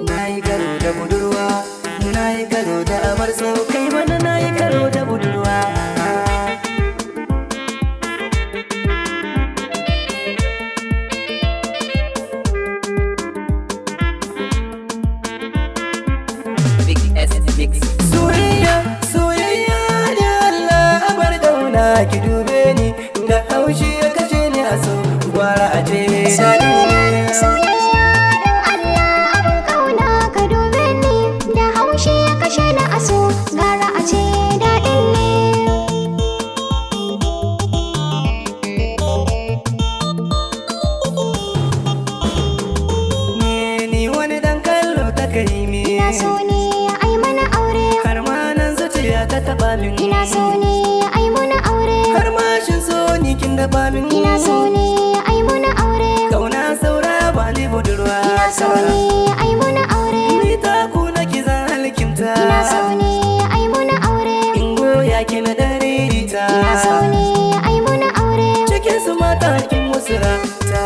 Nayi karo da budurwa, nayi karo da abar so, kai mana nayi karo da budurwa. Soyayya, soyayya da Allah abar dauna ki dube ni, da haushi ya kashe ni a so, gwara a ce daɗi ne. Soyayya don Allah abin kauna ka dube ni, da haushi ya kashe ni a so, gara a ce daɗin ne. Ni wani dan kallo ta kai me, Ina so ne ai mana aure, har ma nan zuciya ta taɓa min. ina so ne ai mana aure, Har ma shin so ni kin daɓa min. ina so ne ai mana aure, Kauna saura ba ni budurwa. ina so ne ai mana aure, Ni ta ku na ki zan halkinta. ina so ne ai mana aure, In goya ki na dare ta. ina so ne ai mana aure. Cikin su mata kin musu rata.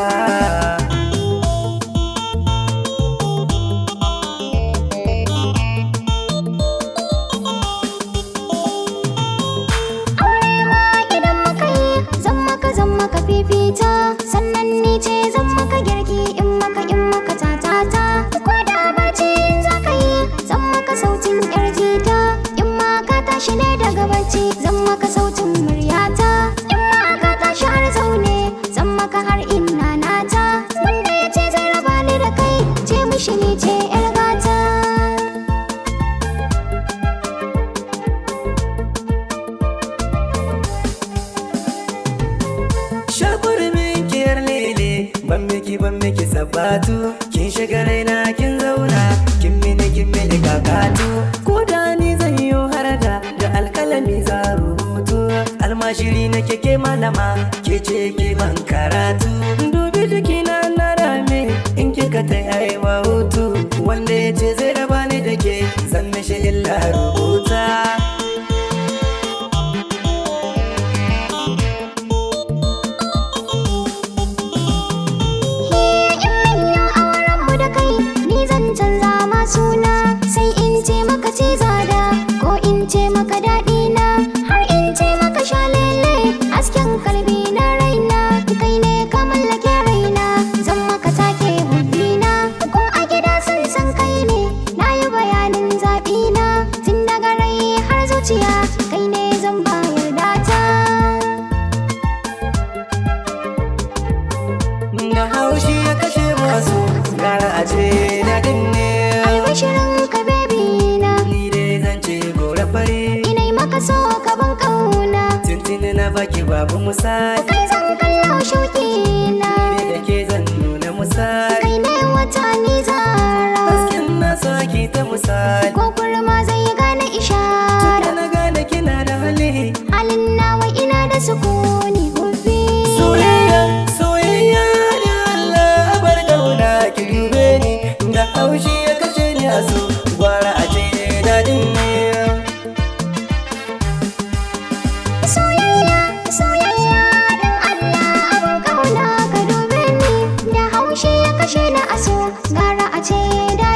Aurewa idan muka yi zan maka fifita, sannan ni ce zan maka girki in maka tatata. Ko da barci in za ka yi zan maka sautin yar jita, in ma ka tashi ne daga barci zan maka sautin muryata, in ma ka tashi har zaune zan maka har ina nata. Wanda ya ce zai raba ni da kai ce mishi ni ce yar gata. Shakurmin kiyar lele, ban miki sabatu. Kin shiga raina kin zauna, kin mini kakatu. Ko da ni zan yi harada da alkalami za rubutu. Almashiri na keke malama, ke ce ke ban karatu. Dubi jikina na rame, in kika ta aiwa hutu. Wanda ya ce zai raba ni da ke, zan mishi illa rubuta. Aurenmu da kai ni zan canza ma suna, sai in ce maka ce zada ko in ce maka daɗi na, har in ce maka shalele hasken kalbi na raina. Kai ne ka mallake raina, zan maka take hubbina. Ko a gida sun san kai ne, na yi bayanin zaɓina. Tun daga rai har zuciya kai ne zan bayar data. Da haushi ya kashe masu, gara a ce daɗin ne. Albashirin ka bebi na, Ni dai zan ce gora fari, inai maka so ka ban ƙauna. tuntuni na baki babu misali. Kai zan kallo shauki na, Ni da ke zan nuna misali. kai ne wata ni zara, Hasken na saki ta misali. ko kurma zai gane ishara. Da na gane kina da hali. Halin nawa ina da sukuni hubbi. Soyayya, soyayya da Allah bar dauna ki dube ni. Da haushi ya kashe ni a so, gwara a ce daɗin ne. Soyayya, soyayya don Allah abin kauna ka dube ni, da haushi ya kashe ni a so, gara a ce da